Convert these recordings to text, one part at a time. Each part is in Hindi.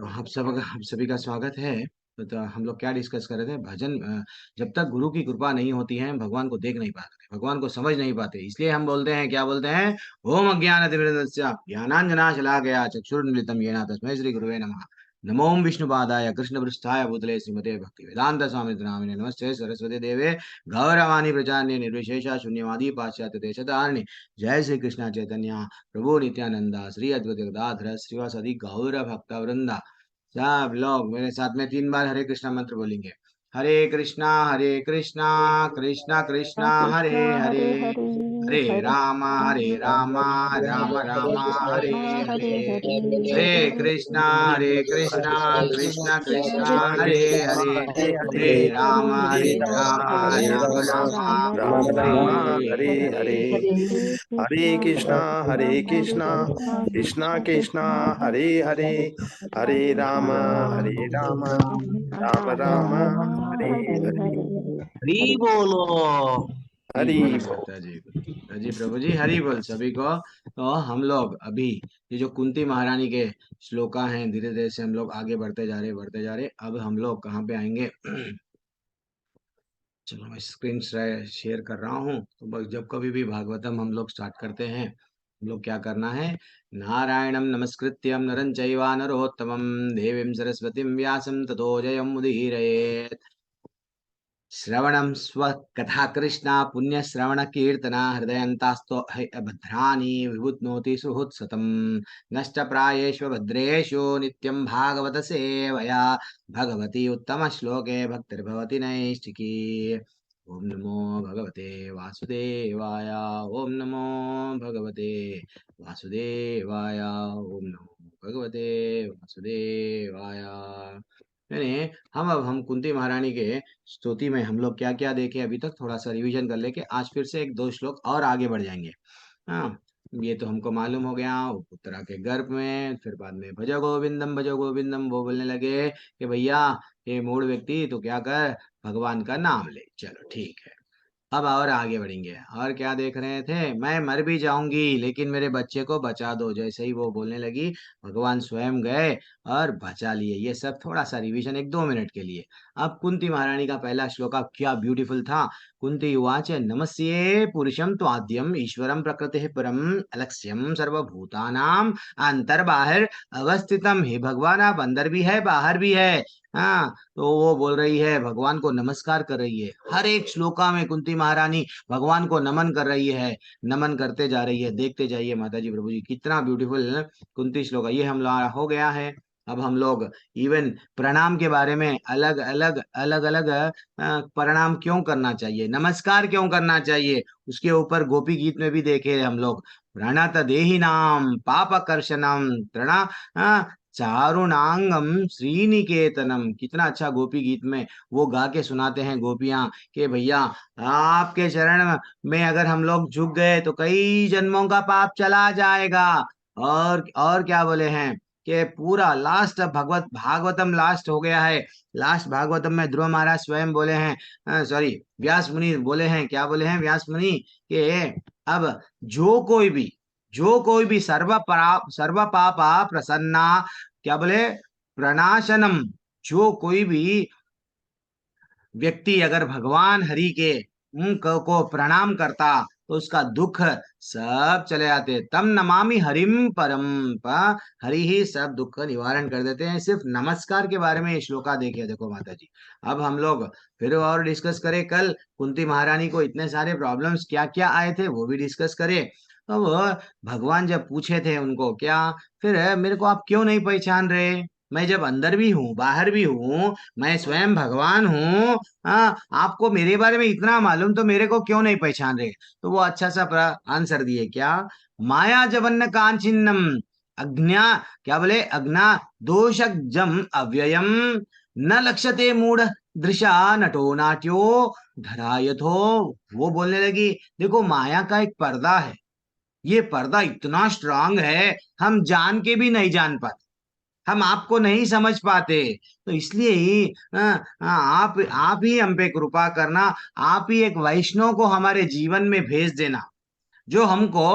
तो आप सभी का स्वागत है। तो हम लोग क्या डिस्कस कर रहे थे? भजन। जब तक गुरु की कृपा नहीं होती है, हम भगवान को देख नहीं पाते, भगवान को समझ नहीं पाते। इसलिए हम बोलते हैं, क्या बोलते हैं? ओम अज्ञानतिमिरन्दस्य ज्ञानाञ्जनाशलाकया चक्षुरुन्मिलितं येन तस्मै श्री गुरुवे नमः। नमो विष्णुपादाय कृष्णपृष्ठाय भूतले श्रीमते भक्तिवेदांत स्वामी नामिने नमस्ते सरस्वती देवे गौरवाणी प्रचारणे निर्विशेष शून्यवादी पाश्चात्य देशधारिणे। जय श्री कृष्ण चैतन्य प्रभु नित्यानंदा श्री अद्वैत गदाधर श्रीवासदि गौर भक्त वृंदा। सब लोग मेरे साथ में 3 बार हरे कृष्णा मंत्र बोलेंगे। हरे कृष्णा कृष्णा कृष्णा हरे कृष्णा हरे, हरे हरे, हरे हरे राम राम राम राम हरे रामा हरे हरे। हरे, हरे कृष्णा कृष्णा कृष्णा हरे हरे कृष्णा हरे, हरे हरे राम राम राम राम राम राम हरे राम हरे हरे। हरे। हरे कृष्णा कृष्णा कृष्णा हरे हरे, हरे राम राम राम राम हरे हरे हरे। हरे। हरी बोलो। हरी हरि बोल बोल। माता जी। जी प्रभु जी, हरी बोल सभी को। तो हम लोग अभी ये जो कुंती महारानी के श्लोका हैं, धीरे धीरे से हम लोग आगे बढ़ते जा रहे। अब हम लोग कहाँ पे आएंगे? चलो मैं स्क्रीन शेयर कर रहा हूँ। तो बस जब कभी भी भागवतम हम लोग स्टार्ट करते हैं, हम लोग क्या करना है? नारायणं नमस्कृत्यं नरं चैव नरोत्तमं देवीं सरस्वतीं व्यासं ततो जयमुदीरयेत्। श्रवणं स्वकथा कृष्णा पुण्यश्रवण कीर्तना हृदयन्तास्तो भद्राणि विबुध्नोति सुहृत्सतम्। नष्टप्रायेषु भद्रेषु नित्यं भागवत सेवया भगवती उत्तमश्लोके भक्तिर्भवति नैष्ठिकी। ओम नमो भगवते वासुदेवाय। ओम नमो भगवते वासुदेवाय। ओम नमो भगवते वासुदेवाय। यानी हम कुंती महारानी के स्तुति में हम लोग क्या क्या देखे अभी तक, थोड़ा सा रिवीजन कर लेके आज फिर से 1-2 श्लोक और आगे बढ़ जाएंगे। हाँ, ये तो हमको मालूम हो गया। उत्तरा के गर्भ में, फिर बाद में भजो गोविंदम वो बोलने लगे कि भैया ये मूड व्यक्ति तो क्या कर, भगवान का नाम ले। चलो ठीक है। अब और आगे बढ़ेंगे। और क्या देख रहे थे? मैं मर भी जाऊंगी लेकिन मेरे बच्चे को बचा दो। जैसे ही वो बोलने लगी, भगवान स्वयं गए और बचा लिए। ये सब थोड़ा सा रिवीजन 1-2 मिनट के लिए। अब कुंती महारानी का पहला श्लोक क्या ब्यूटीफुल था। कुंती उवाच नमस्ये पुरुषं त्वाद्यम ईश्वरं प्रकृति परम अलक्ष्यम सर्वभूतानाम अंतर्बाहिर अवस्थितम। हे भगवान, आप अंदर भी है बाहर भी है। हाँ, तो वो बोल रही है, भगवान को नमस्कार कर रही है। हर एक श्लोका में कुंती महारानी भगवान को नमन कर रही है, नमन करते जा रही है। देखते जाइए माता जी प्रभु जी, कितना ब्यूटीफुल कुंती श्लोका। ये हम लोग हो गया है। अब हम लोग इवन प्रणाम के बारे में अलग अलग प्रणाम क्यों करना चाहिए, नमस्कार क्यों करना चाहिए, उसके ऊपर गोपी गीत में भी देखे हम लोग। प्रणत देहि नाम पाप कर्षणम तृणा चारुणांगम श्रीनिकेतनम। कितना अच्छा गोपी गीत में वो गा के सुनाते हैं गोपियां कि भैया आपके चरण में अगर हम लोग झुक गए तो कई जन्मों का पाप चला जाएगा। और क्या बोले हैं कि पूरा लास्ट भगवत भागवतम लास्ट हो गया है। लास्ट भागवतम में ध्रुव महाराज स्वयं बोले हैं, सॉरी व्यास मुनि बोले हैं, क्या बोले हैं व्यास मुनि कि अब जो कोई भी सर्व पापा प्रसन्ना, क्या बोले, प्रणाशनम। जो कोई भी व्यक्ति अगर भगवान हरि के को प्रणाम करता तो उसका दुख सब चले आते। तम नमामि हरिम परम। हरि ही सब दुख का निवारण कर देते हैं। सिर्फ नमस्कार के बारे में ये श्लोका देखिए। देखो माता जी, अब हम लोग फिर और डिस्कस करें। कल कुंती महारानी को इतने सारे प्रॉब्लम्स क्या क्या आए थे वो भी डिस्कस करें। तो वो भगवान जब पूछे थे उनको क्या, फिर मेरे को आप क्यों नहीं पहचान रहे? मैं जब अंदर भी हूँ बाहर भी हूँ, मैं स्वयं भगवान हूँ। हाँ, आपको मेरे बारे में इतना मालूम तो मेरे को क्यों नहीं पहचान रहे? तो वो अच्छा सा आंसर दिए क्या, माया जवन्न कांचिन्नम अज्ञा, क्या बोले, अज्ञा दोषजम अव्ययम न लक्ष्यते मूढ़ दृशा नटो नाट्यो धरायथो। वो बोलने लगी, देखो माया का एक पर्दा है। ये पर्दा इतना स्ट्रांग है, हम जान के भी नहीं जान पाते, हम आपको नहीं समझ पाते। तो इसलिए ही आप ही हम पे कृपा करना। आप ही एक वैष्णव को हमारे जीवन में भेज देना जो हमको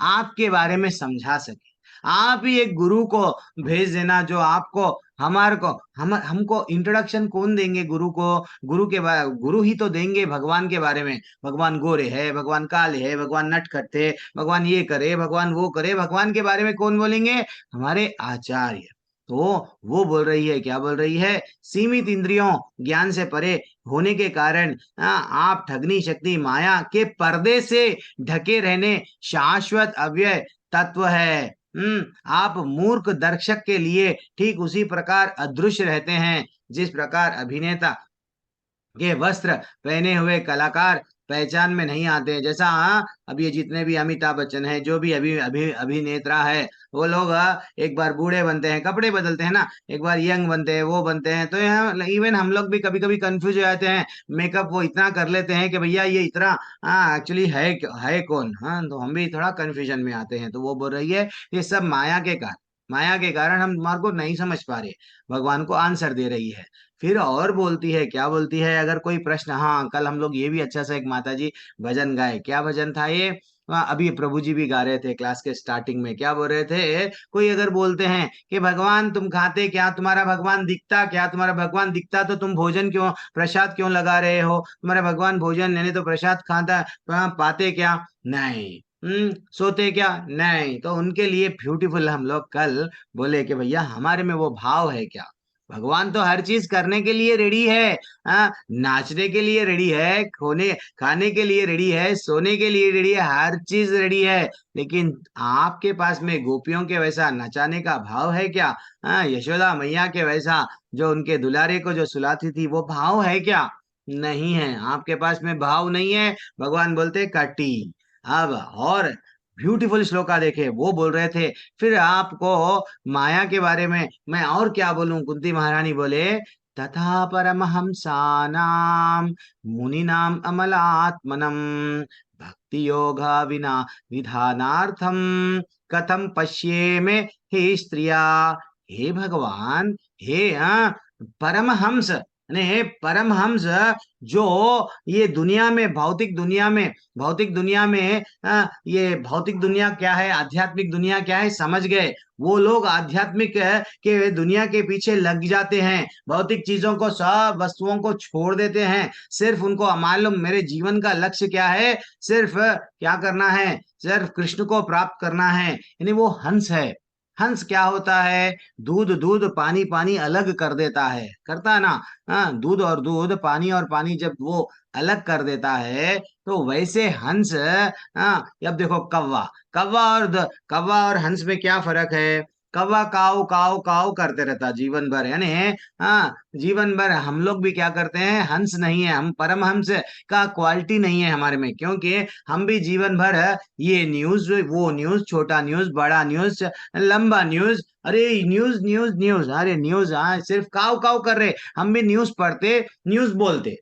आपके बारे में समझा सके। आप ही एक गुरु को भेज देना जो आपको हमारे को हमको इंट्रोडक्शन कौन देंगे गुरु को? गुरु ही तो देंगे भगवान के बारे में। भगवान गोरे है, भगवान काले है, भगवान नटखट है, भगवान ये करे, भगवान वो करे, भगवान के बारे में कौन बोलेंगे? हमारे आचार्य। तो वो बोल रही है, क्या बोल रही है? सीमित इंद्रियों, ज्ञान से परे होने के कारण आप ठगनी शक्ति माया के पर्दे से ढके रहने शाश्वत अव्यय तत्व है। आप मूर्ख दर्शक के लिए ठीक उसी प्रकार अदृश्य रहते हैं जिस प्रकार अभिनेता के वस्त्र पहने हुए कलाकार पहचान में नहीं आते। जैसा अब ये जितने भी अमिताभ बच्चन है, जो भी अभी अभी अभिनेता है, वो लोग एक बार बूढ़े बनते हैं, कपड़े बदलते हैं ना, एक बार यंग बनते हैं, वो बनते हैं। तो यहाँ इवन हम लोग भी कभी कभी कंफ्यूज हो जाते हैं। मेकअप वो इतना कर लेते हैं कि भैया ये इतना एक्चुअली है कौन? हाँ, तो हम भी थोड़ा कंफ्यूजन में आते हैं। तो वो बोल रही है ये सब माया के कारण, माया के कारण हम तुम्हारे को नहीं समझ पा रहे। भगवान को आंसर दे रही है। फिर और बोलती है, क्या बोलती है? अगर कोई प्रश्न, हाँ कल हम लोग ये भी अच्छा सा एक माता जी भजन गाए। क्या भजन था ये? अभी प्रभु जी भी गा रहे थे क्लास के स्टार्टिंग में। क्या बोल रहे थे? कोई अगर बोलते हैं कि भगवान तुम खाते क्या, तुम्हारा भगवान दिखता क्या? तुम्हारा भगवान दिखता तो तुम भोजन क्यों, प्रसाद क्यों लगा रहे हो? तुम्हारा भगवान भोजन नहीं तो प्रसाद खाता, पाते क्या? नहीं। सोते क्या? नहीं। तो उनके लिए ब्यूटीफुल हम लोग कल बोले कि भैया हमारे में वो भाव है क्या? भगवान तो हर चीज करने के लिए रेडी है। नाचने के लिए रेडी है, खोने खाने के लिए रेडी है, सोने के लिए रेडी है, हर चीज रेडी है। लेकिन आपके पास में गोपियों के वैसा नचाने का भाव है क्या? यशोदा मैया के वैसा जो उनके दुलारे को जो सुलाती थी, वो भाव है क्या? नहीं है, आपके पास में भाव नहीं है। भगवान बोलते कटी। अब और ब्यूटीफुल श्लोका देखे, वो बोल रहे थे। फिर आपको माया के बारे में मैं और क्या बोलूं? कुंती महारानी बोले, तथा परमहंसानाम मुनिनाम अमलात्मनम भक्ति योगा विना विधानार्थम कथम पश्येमे हे स्त्रिया। हे भगवान, हे परमहंस ने परमहंस जो ये दुनिया में, भौतिक दुनिया में ये भौतिक दुनिया क्या है, आध्यात्मिक दुनिया क्या है समझ गए। वो लोग आध्यात्मिक के दुनिया के पीछे लग जाते हैं, भौतिक चीजों को, सब वस्तुओं को छोड़ देते हैं। सिर्फ उनको मालूम मेरे जीवन का लक्ष्य क्या है, सिर्फ क्या करना है, सिर्फ कृष्ण को प्राप्त करना है। यानी वो हंस है। हंस क्या होता है? दूध दूध, पानी पानी अलग कर देता है, करता है ना? हाँ, दूध और दूध, पानी और पानी जब वो अलग कर देता है, तो वैसे हंस। हाँ, अब देखो कौवा, कौवा और हंस में क्या फर्क है? कौवा काऊ काऊ काऊ करते रहता जीवन भर, यानी हाँ जीवन भर। हम लोग भी क्या करते हैं? हंस नहीं है हम, परमहंस का क्वालिटी नहीं है हमारे में, क्योंकि हम भी जीवन भर ये न्यूज वो न्यूज, छोटा न्यूज बड़ा न्यूज लंबा न्यूज, अरे न्यूज न्यूज न्यूज, अरे न्यूज, हाँ सिर्फ काव काव कर रहे। हम भी न्यूज पढ़ते, न्यूज बोलते।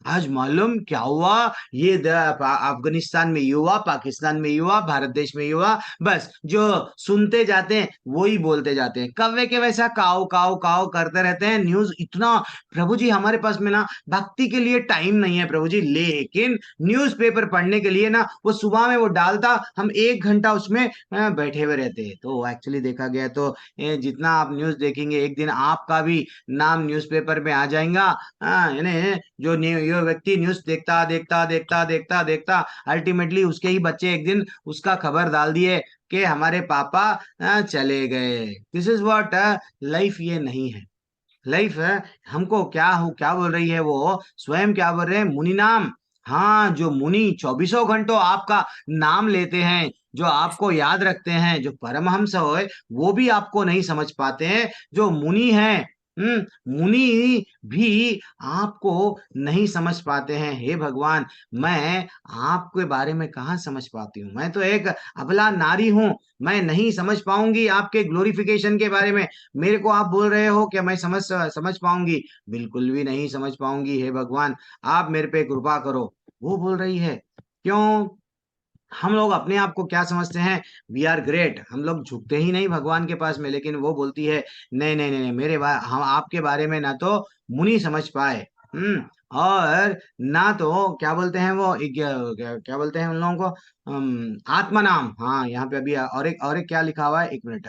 आज मालूम क्या हुआ? ये अफगानिस्तान में ये हुआ, पाकिस्तान में ये हुआ, भारत देश में ये हुआ। बस जो सुनते जाते हैं वो ही बोलते जाते हैं, कव्वे के वैसा काव काव काव करते रहते हैं। न्यूज इतना, प्रभु जी हमारे पास में ना भक्ति के लिए टाइम नहीं है प्रभु जी, लेकिन न्यूज़पेपर पढ़ने के लिए ना वो सुबह में वो डालता, हम 1 घंटा उसमें बैठे हुए रहते हैं। तो एक्चुअली देखा गया तो जितना आप न्यूज देखेंगे, एक दिन आपका भी नाम न्यूज़पेपर में आ जाएगा। यानी जो ये व्यक्ति न्यूज देखता देखता देखता देखता देखता, अल्टीमेटली उसके ही बच्चे एक दिन उसका खबर डाल दिए कि हमारे पापा चले गए। This is what life. ये नहीं है लाइफ है। हमको क्या हो, क्या बोल रही है वो स्वयं, क्या बोल रहे हैं? मुनि नाम। हाँ, जो मुनि चौबीसों घंटों आपका नाम लेते हैं, जो आपको याद रखते हैं, जो परमहंस हो, वो भी आपको नहीं समझ पाते हैं। जो मुनि हैं, मुनि भी आपको नहीं समझ पाते हैं। हे भगवान, मैं आपके बारे में कहाँ समझ पाती हूँ? मैं तो एक अबला नारी हूँ, मैं नहीं समझ पाऊंगी आपके ग्लोरिफिकेशन के बारे में। मेरे को आप बोल रहे हो कि मैं समझ समझ पाऊंगी? बिल्कुल भी नहीं समझ पाऊंगी। हे भगवान, आप मेरे पे कृपा करो। वो बोल रही है, क्यों? हम लोग अपने आप को क्या समझते हैं? वी आर ग्रेट, हम लोग झुकते ही नहीं भगवान के पास में। लेकिन वो बोलती है, नहीं नहीं नहीं नहीं, हम आपके बारे में ना तो मुनि समझ पाए, और ना तो क्या बोलते हैं वो क्या बोलते हैं उन लोगों को, आत्मा नाम। हाँ, यहाँ पे अभी और एक क्या लिखा हुआ है, 1 मिनट।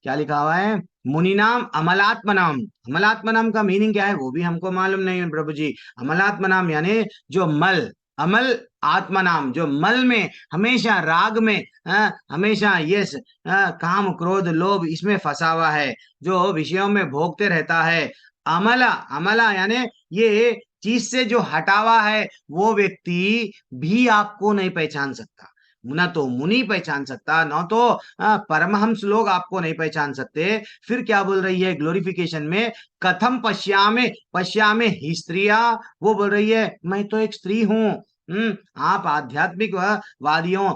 क्या लिखा हुआ है? मुनिनाम अमलात्मनाम। अमलात्मनाम का मीनिंग क्या है वो भी हमको मालूम नहीं है प्रभु जी। अमलात्मनाम यानी जो मल, अमल आत्मा नाम, जो मल में, हमेशा राग में, हमेशा यस, काम क्रोध लोभ इसमें फंसा हुआ है, जो विषयों में भोगते रहता है। अमला, अमला यानी ये चीज से जो हटावा है, वो व्यक्ति भी आपको नहीं पहचान सकता। ना तो मुनि पहचान सकता, ना तो परमहंस लोग आपको नहीं पहचान सकते। फिर क्या बोल रही है ग्लोरिफिकेशन में? कथम पश्यामे, पश्यामे ही स्त्रिया। वो बोल रही है मैं तो एक स्त्री हूँ। आप आध्यात्मिक वादियों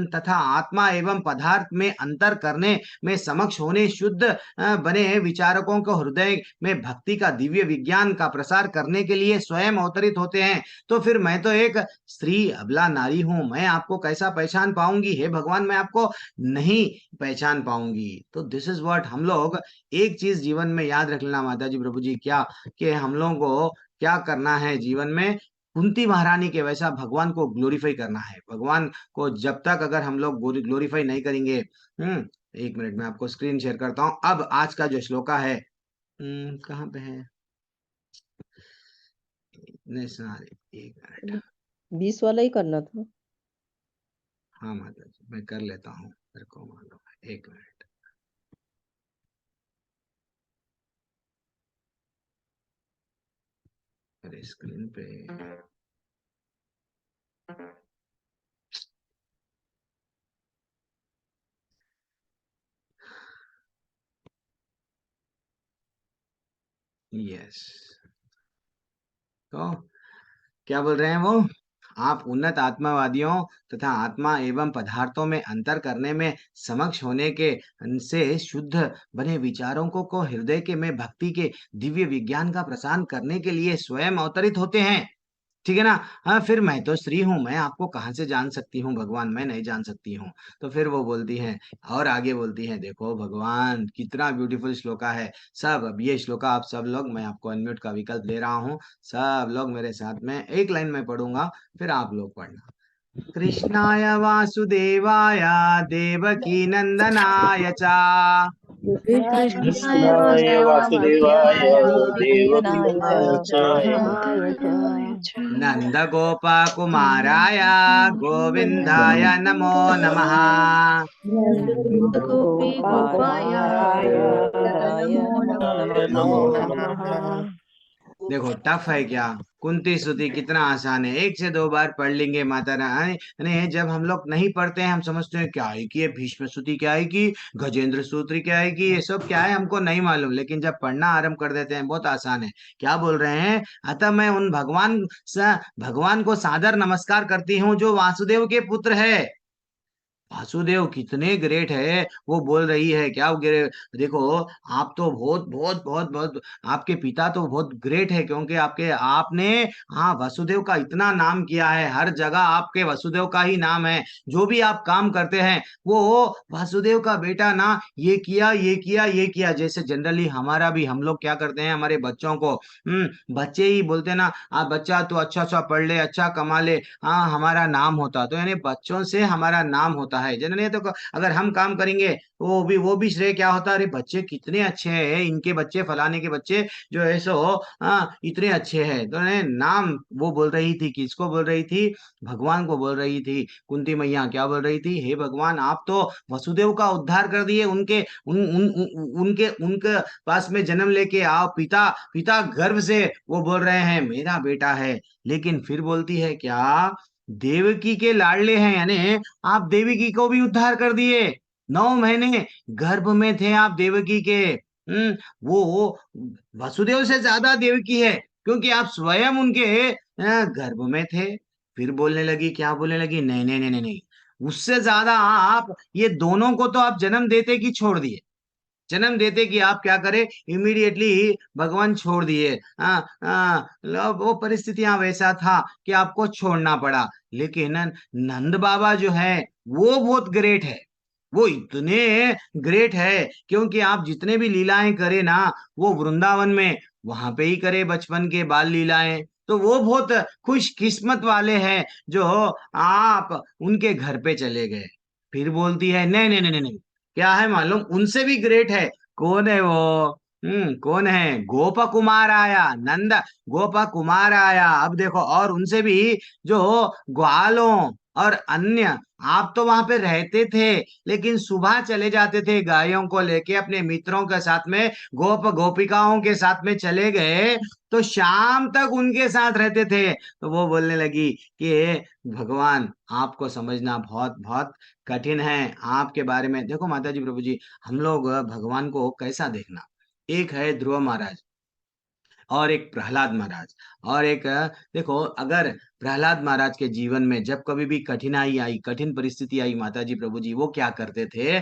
तथा आत्मा एवं पदार्थ में अंतर करने में समक्ष होने, शुद्ध बने विचारकों को हृदय में भक्ति का दिव्य विज्ञान का प्रसार करने के लिए स्वयं अवतरित होते हैं। तो फिर मैं तो एक स्त्री अबला नारी हूं, मैं आपको कैसा पहचान पाऊंगी? हे भगवान, मैं आपको नहीं पहचान पाऊंगी। तो दिस इज व्हाट हम लोग, एक चीज जीवन में याद रख लेना माता जी प्रभु जी, क्या कि हम लोगों को क्या करना है जीवन में? कुंती महारानी के वैसा भगवान को ग्लोरीफाई करना है। भगवान को जब तक अगर हम लोग ग्लोरीफाई नहीं करेंगे, एक मिनट में आपको स्क्रीन शेयर करता हूं। अब आज का जो श्लोका है, कहाँ पे है? नहीं सुना रही, एक मिनट। 20 वाला ही करना था। हाँ माता जी, मैं कर लेता हूँ, मेरे को मालूम है, एक मिनट। अरे स्क्रीन पे, यस। तो क्या बोल रहे हैं वो? आप उन्नत आत्मावादियों तथा आत्मा एवं पदार्थों में अंतर करने में समक्ष होने के से शुद्ध बने विचारों को हृदय के में भक्ति के दिव्य विज्ञान का प्रसार करने के लिए स्वयं अवतरित होते हैं। ठीक है ना? हाँ, फिर मैं तो स्त्री हूँ, मैं आपको कहाँ से जान सकती हूँ भगवान? मैं नहीं जान सकती हूँ। तो फिर वो बोलती हैं, और आगे बोलती हैं, देखो भगवान कितना ब्यूटीफुल श्लोका है। सब, अब ये श्लोका आप सब लोग, मैं आपको अनम्यूट का विकल्प दे रहा हूँ, सब लोग मेरे साथ में एक लाइन में पढ़ूंगा, फिर आप लोग पढ़ना। कृष्णाय वासुदेवाय देवकी नंदनाय चा कृष्णाय कृष्णाय वासुदेवाय वासुदेवाय देवकी देवकीनन्दनाय नन्दनाय च नंद गोप कुमाराय गोविंदाय नमो नमः। गोपी गोपाय गोविन्दाय नमो नमो नमः। नमः। देखो टफ है क्या? कुंती स्तुति कितना आसान है, एक से दो बार पढ़ लेंगे माता रानी। ने जब हम लोग नहीं पढ़ते हैं, हम समझते हैं क्या है कि ये भीष्म स्तुति क्या है, कि गजेंद्र सूत्र क्या है, कि ये सब क्या है, हमको नहीं मालूम। लेकिन जब पढ़ना आरंभ कर देते हैं, बहुत आसान है। क्या बोल रहे हैं? अतः मैं उन भगवान को सादर नमस्कार करती हूँ जो वासुदेव के पुत्र है। वासुदेव कितने ग्रेट है, वो बोल रही है क्या वो देखो, आप तो बहुत बहुत बहुत बहुत, आपके पिता तो बहुत ग्रेट है, क्योंकि आपके आपने, हाँ, वसुदेव का इतना नाम किया है, हर जगह आपके वसुदेव का ही नाम है। जो भी आप काम करते हैं, वो वासुदेव का बेटा ना, ये किया ये किया ये किया। जैसे जनरली हमारा भी, हम लोग क्या करते हैं हमारे बच्चों को, बच्चे ही बोलते हैं ना, बच्चा तो अच्छा अच्छा पढ़ ले, अच्छा कमा ले, हाँ हमारा नाम होता। तो यानी बच्चों से हमारा नाम होता है जनरली। तो अगर हम काम करेंगे, वो भी श्रेय क्या होता है? अरे बच्चे कितने अच्छे हैं, इनके बच्चे, फलाने के बच्चे जो है सो, हाँ इतने अच्छे हैं। तो नाम वो बोल रही थी, किसको बोल रही थी? भगवान को बोल रही थी। कुंती मैया क्या बोल रही थी? हे भगवान, आप तो वसुदेव का उद्धार कर दिए, उनके उनके उनके पास में जन्म लेके आओ, पिता पिता गर्भ से वो बोल रहे हैं मेरा बेटा है। लेकिन फिर बोलती है क्या? देवकी के लाडले हैं, यानी आप देवकी को भी उद्धार कर दिए। 9 महीने गर्भ में थे आप देवकी के। वो वसुदेव से ज्यादा देवकी है, क्योंकि आप स्वयं उनके गर्भ में थे। फिर बोलने लगी, क्या बोलने लगी? नहीं नहीं नहीं नहीं नहीं, उससे ज्यादा आप ये दोनों को तो आप जन्म देते कि छोड़ दिए? जन्म देते कि आप क्या करे? इमीडिएटली भगवान छोड़ दिए। वो परिस्थितियां वैसा था कि आपको छोड़ना पड़ा। लेकिन नंद बाबा जो है, वो बहुत ग्रेट है। वो इतने ग्रेट है, क्योंकि आप जितने भी लीलाएं करे ना, वो वृंदावन में वहां पे ही करे, बचपन के बाल लीलाएं। तो वो बहुत खुश किस्मत वाले हैं जो आप उनके घर पे चले गए। फिर बोलती है नहीं नहीं नहीं नहीं नहीं, क्या है मालूम, उनसे भी ग्रेट है। कौन है वो? कौन है? गोप कुमार आया, नंद गोप कुमार आया। अब देखो, और उनसे भी जो ग्वालों और अन्य, आप तो वहां पे रहते थे, लेकिन सुबह चले जाते थे गायों को लेके अपने मित्रों के साथ में, गोप गोपिकाओं के साथ में चले गए, तो शाम तक उनके साथ रहते थे। तो वो बोलने लगी कि भगवान, आपको समझना बहुत बहुत कठिन है। आपके बारे में देखो माता जी, प्रभु जी, हम लोग भगवान को कैसा देखना, एक है ध्रुव महाराज और एक प्रहलाद महाराज, और एक देखो, अगर प्रहलाद महाराज के जीवन में जब कभी भी कठिनाई आई, कठिन परिस्थिति आई माता जी, प्रभु जी, वो क्या करते थे?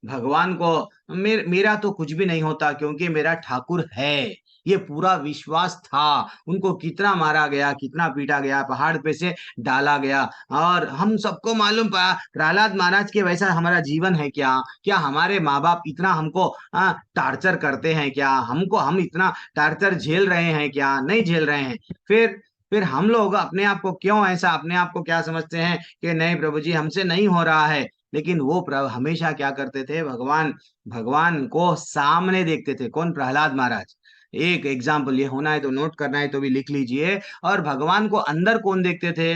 भगवान को, मेरा तो कुछ भी नहीं होता क्योंकि मेरा ठाकुर है, ये पूरा विश्वास था। उनको कितना मारा गया, कितना पीटा गया, पहाड़ पे से डाला गया। और हम सबको मालूम, प्रहलाद महाराज के वैसा हमारा जीवन है क्या? क्या हमारे माँ बाप इतना हमको टार्चर करते हैं क्या? हमको, हम इतना टार्चर झेल रहे हैं क्या? नहीं झेल रहे हैं। फिर हम लोग अपने आप को क्यों ऐसा, अपने आप को क्या समझते हैं कि नहीं प्रभु जी, हमसे नहीं हो रहा है। लेकिन वो प्रभु हमेशा क्या करते थे, भगवान भगवान को सामने देखते थे। कौन? प्रहलाद महाराज। एक एग्जाम्पल ये होना है तो नोट करना है तो भी लिख लीजिए। और भगवान को अंदर कौन देखते थे?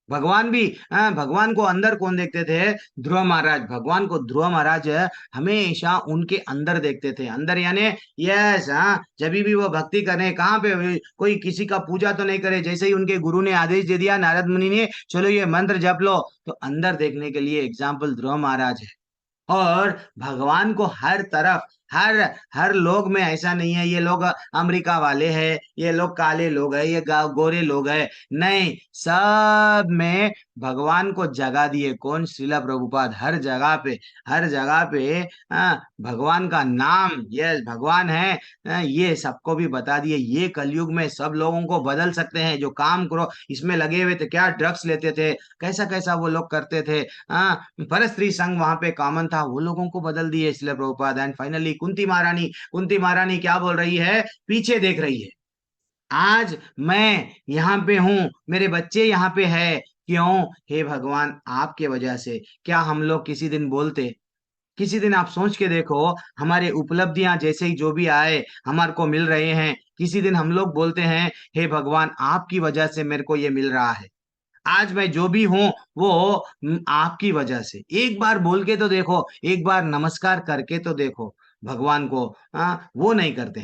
भगवान भी, भगवान को अंदर कौन देखते थे? ध्रुव महाराज। भगवान को ध्रुव महाराज हमेशा उनके अंदर देखते थे। अंदर यानी, यस, हाँ, जब भी वो भक्ति करें, कहाँ पे कोई किसी का पूजा तो नहीं करे, जैसे ही उनके गुरु ने आदेश दे दिया, नारद मुनि ने, चलो ये मंत्र जप लो, तो अंदर देखने के लिए एग्जाम्पल ध्रुव महाराज है। और भगवान को हर तरफ, हर हर लोग में ऐसा नहीं है ये लोग अमेरिका वाले हैं, ये लोग काले लोग हैं, ये गोरे लोग हैं, नहीं, सब में भगवान को जगह दिए। कौन? श्रीला प्रभुपाद। हर जगह पे, हर जगह पे भगवान का नाम, ये भगवान है, ये सबको भी बता दिए। ये कलयुग में सब लोगों को बदल सकते हैं। जो काम करो इसमें लगे हुए थे, क्या ड्रग्स लेते थे, कैसा कैसा वो लोग करते थे, पर स्त्री संघ वहां पे कॉमन था, वो लोगों को बदल दिए इसलिए प्रभुपाद। एंड फाइनली कुंती महारानी क्या बोल रही है? पीछे देख रही है। आज मैं यहाँ पे हूँ, मेरे बच्चे यहाँ पे है, क्यों? हे भगवान, आपके वजह से। क्या हम लोग किसी दिन बोलते? किसी दिन आप सोच के देखो, हमारे उपलब्धियां जैसे ही जो भी आए हमारे को मिल रहे हैं, किसी दिन हम लोग बोलते हैं, हे भगवान, आपकी वजह से मेरे को ये मिल रहा है, आज मैं जो भी हूं वो आपकी वजह से। एक बार बोल के तो देखो, एक बार नमस्कार करके तो देखो भगवान को। वो नहीं करते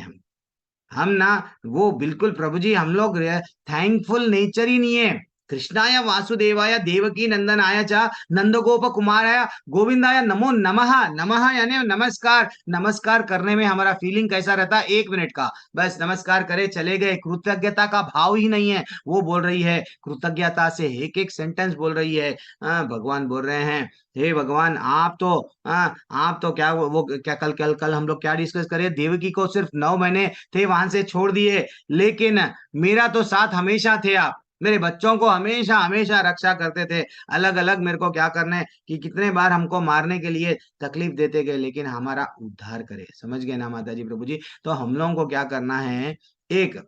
हम ना, वो बिल्कुल प्रभु जी, हम लोग थैंकफुल नेचर ही नहीं है। कृष्णाय वासुदेवाय देवकी नंदनाय च नंदगोप कुमाराय गोविंदाय नमो नमः। नमः यानी नमस्कार। नमस्कार करने में हमारा फीलिंग कैसा रहता है? 1 मिनट का, बस नमस्कार करे चले गए, कृतज्ञता का भाव ही नहीं है। वो बोल रही है कृतज्ञता से, एक एक सेंटेंस बोल रही है। भगवान बोल रहे हैं, हे भगवान, आप तो क्या, वो क्या, कल कल कल हम लोग क्या डिस्कस करें? देवकी को सिर्फ 9 महीने थे वहां से छोड़ दिए, लेकिन मेरा तो साथ हमेशा थे आप। मेरे बच्चों को हमेशा हमेशा रक्षा करते थे। अलग अलग मेरे को क्या करने कि कितने बार हमको मारने के लिए तकलीफ देते गए, लेकिन हमारा उद्धार करे। समझ गए ना माता जी, प्रभु जी? तो हम लोगों को क्या करना है? एक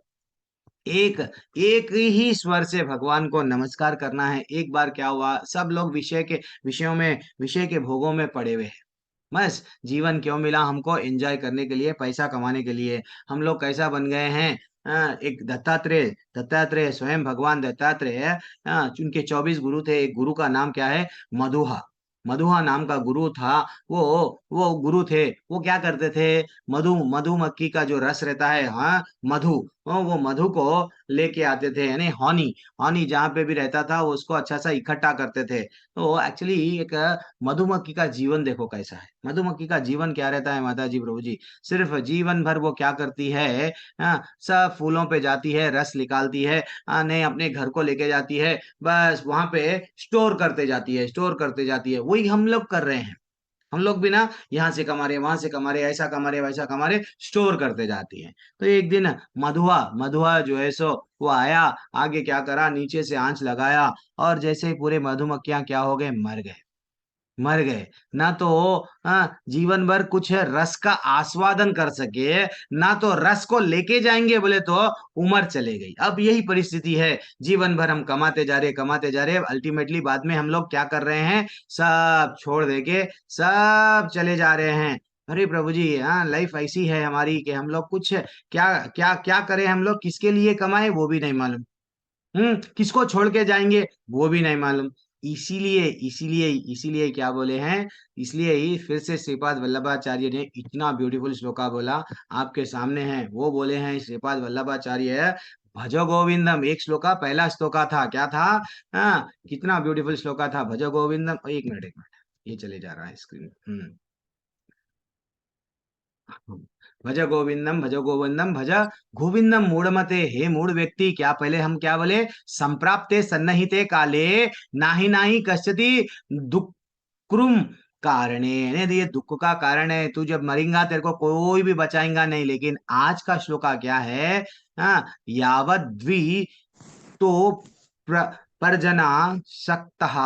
एक एक ही स्वर से भगवान को नमस्कार करना है। एक बार क्या हुआ, सब लोग विषयों में, विषय के भोगों में पड़े हुए हैं। बस जीवन क्यों मिला हमको? एंजॉय करने के लिए, पैसा कमाने के लिए। हम लोग कैसा बन गए हैं? एक दत्तात्रेय, दत्तात्रेय स्वयं भगवान दत्तात्रेय, उनके 24 गुरु थे। एक गुरु का नाम क्या है? मधुहा। मधुहा नाम का गुरु था। वो गुरु थे, वो क्या करते थे? मधुमक्खी का जो रस रहता है, हाँ, मधु, वो मधु को लेके आते थे, यानी हनी। हनी जहाँ पे भी रहता था वो उसको अच्छा सा इकट्ठा करते थे। तो एक्चुअली एक मधुमक्खी का जीवन देखो कैसा है। मधुमक्खी का जीवन क्या रहता है माता जी, प्रभु जी? सिर्फ जीवन भर वो क्या करती है? सब फूलों पे जाती है, रस निकालती है, नहीं अपने घर को लेके जाती है, बस वहां पे स्टोर करते जाती है, स्टोर करते जाती है। वही हम लोग कर रहे हैं। हम लोग भी ना, यहाँ से कमा रहे, वहां से कमा रहे, ऐसा कमा रहे, वैसा कमा रहे, स्टोर करते जाती है। तो एक दिन मधुआ मधुआ जो है सो वो आया, आगे क्या करा, नीचे से आंच लगाया, और जैसे ही पूरे मधुमक्खियां क्या हो गए? मर गए। मर गए। ना तो जीवन भर कुछ रस का आस्वादन कर सके, ना तो रस को लेके जाएंगे बोले तो उम्र चले गई। अब यही परिस्थिति है, जीवन भर हम कमाते जा रहे, अल्टीमेटली बाद में हम लोग क्या कर रहे हैं, सब छोड़ दे के सब चले जा रहे हैं। अरे प्रभु जी, हाँ, लाइफ ऐसी है हमारी कि हम लोग कुछ क्या क्या क्या करें, हम लोग किसके लिए कमाए वो भी नहीं मालूम। किसको छोड़ के जाएंगे वो भी नहीं मालूम। इसीलिए इसीलिए इसीलिए क्या बोले हैं, इसलिए ही फिर से श्रीपाद वल्लभाचार्य ने इतना ब्यूटीफुल श्लोका बोला, आपके सामने है वो बोले हैं श्रीपाद वल्लभाचार्य, भज गोविंदम। एक श्लोका, पहला श्लोका था, क्या था? कितना ब्यूटीफुल श्लोका था, भज गोविंदम। एक मिनट एक मिनट, ये चले जा रहा है स्क्रीन। भज गोविंदम भज गोविंदम भज गोविंदम मूढ़मते। हे मूढ़ व्यक्ति, क्या पहले हम क्या बोले, संप्राप्ते सन्नहिते काले नाही नाही कश्यति दुक्कृम कारणे। ये दुख का कारण है, तू जब मरेगा तेरे को कोई भी बचाएगा नहीं। लेकिन आज का श्लोका क्या है, यावद् द्वि तो परजना शक्तः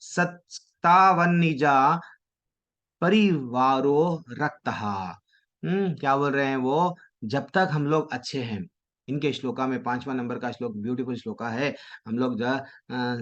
सत्तावन्निजा परिवारो रक्तः। क्या बोल रहे हैं वो, जब तक हम लोग अच्छे हैं। इनके श्लोका में 5वां नंबर का श्लोक ब्यूटीफुल श्लोका है, हम लोग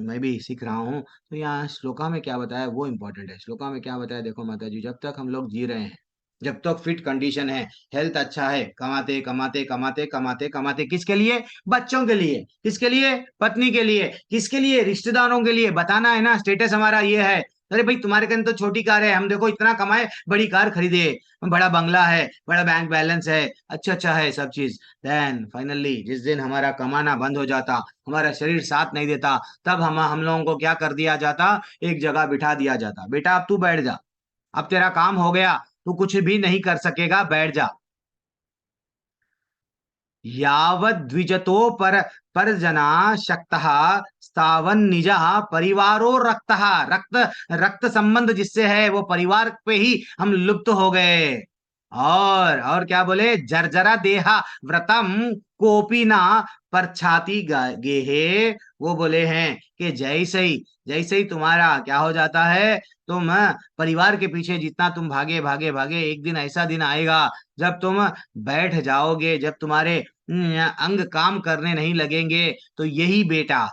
मैं भी सीख रहा हूँ। तो यहाँ श्लोका में क्या बताया वो इंपॉर्टेंट है। श्लोका में क्या बताया, देखो माता जी, जब तक हम लोग जी रहे हैं, जब तक फिट कंडीशन है, हेल्थ अच्छा है, कमाते कमाते कमाते कमाते कमाते, किसके लिए? बच्चों के लिए। किसके लिए? पत्नी के लिए। किसके लिए? रिश्तेदारों के लिए। बताना है ना, स्टेटस हमारा ये है। अरे भाई, तुम्हारे कन तो छोटी कार है, हम देखो इतना कमाए, बड़ी कार खरीदे, बड़ा बंगला है, बड़ा बैंक बैलेंस है, अच्छा अच्छा है सब चीज। देन फाइनली जिस दिन हमारा कमाना बंद हो जाता, हमारा शरीर साथ नहीं देता, तब हम लोगों को क्या कर दिया जाता, एक जगह बिठा दिया जाता, बेटा अब तू बैठ जा, अब तेरा काम हो गया, तू कुछ भी नहीं कर सकेगा, बैठ जा। यावद्विजतो परजना शक्तः स्थावन निजः परिवारो रक्तः। रक्त रक्त संबंध जिससे है वो परिवार पे ही हम लुप्त हो गए। और क्या बोले, जर्जरा देहा व्रतम कोपी ना परछाती गेहे। वो बोले हैं कि जैसे ही तुम्हारा क्या हो जाता है, तुम परिवार के पीछे जितना तुम भागे भागे भागे, एक दिन ऐसा दिन आएगा जब तुम बैठ जाओगे, जब तुम्हारे अंग काम करने नहीं लगेंगे, तो यही बेटा